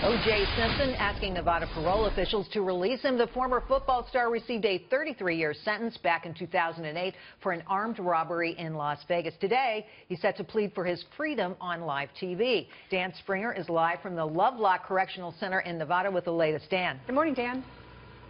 O.J. Simpson asking Nevada parole officials to release him. The former football star received a 33-year sentence back in 2008 for an armed robbery in Las Vegas. Today, he's set to plead for his freedom on live TV. Dan Springer is live from the Lovelock Correctional Center in Nevada with the latest. Dan. Good morning, Dan.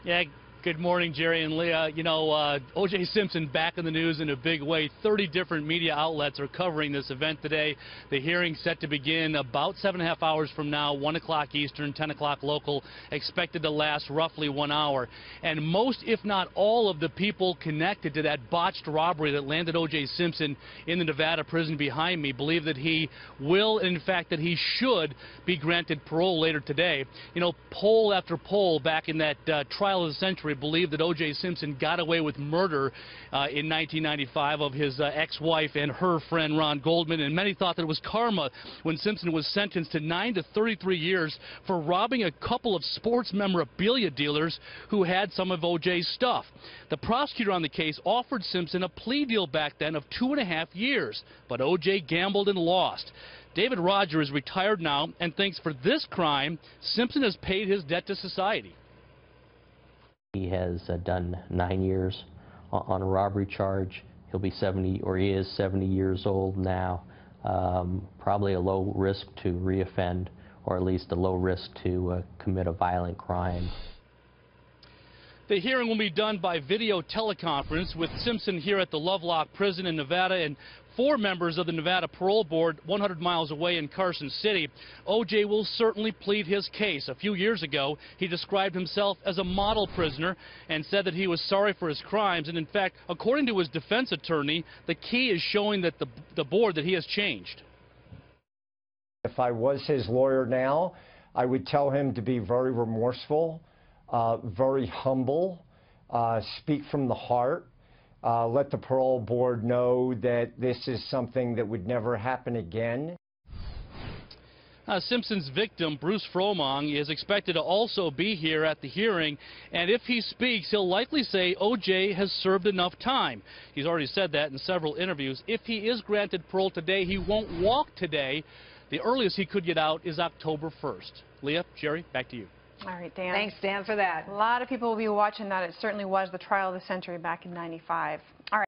Yeah. Good morning, Jerry and Leah. You know, O.J. Simpson back in the news in a big way. 30 different media outlets are covering this event today. The hearing set to begin about 7.5 hours from now, 1 o'clock Eastern, 10 o'clock local, expected to last roughly 1 hour. And most, if not all, of the people connected to that botched robbery that landed O.J. Simpson in the Nevada prison behind me believe that he will, and in fact, that he should be granted parole later today. You know, poll after poll back in that trial of the century believed that O.J. Simpson got away with murder in 1995 of his ex-wife and her friend Ron Goldman, and many thought that it was karma when Simpson was sentenced to 9 to 33 years for robbing a couple of sports memorabilia dealers who had some of O.J.'s stuff. The prosecutor on the case offered Simpson a plea deal back then of 2.5 years, but O.J. gambled and lost. David Roger is retired now and thinks for this crime, Simpson has paid his debt to society. He has done 9 years on a robbery charge. He'll be 70, or he is 70 years old now. Probably a low risk to reoffend, or at least a low risk to commit a violent crime. The hearing will be done by video teleconference with Simpson here at the Lovelock prison in Nevada and 4 members of the Nevada Parole Board 100 miles away in Carson City. O.J. will certainly plead his case. A few years ago, he described himself as a model prisoner and said that he was sorry for his crimes. And in fact, according to his defense attorney, the key is showing that the board that he has changed. If I was his lawyer now, I would tell him to be very remorseful, very humble, speak from the heart. Let the parole board know that this is something that would never happen again. Simpson's victim, Bruce Fromong, is expected to also be here at the hearing, and if he speaks, he'll likely say O.J. has served enough time. He's already said that in several interviews. If he is granted parole today, he won't walk today. The earliest he could get out is October 1st. Leah, Jerry, back to you. All right, Dan. Thanks, Dan, for that. A lot of people will be watching that. It certainly was the trial of the century back in '95. All right.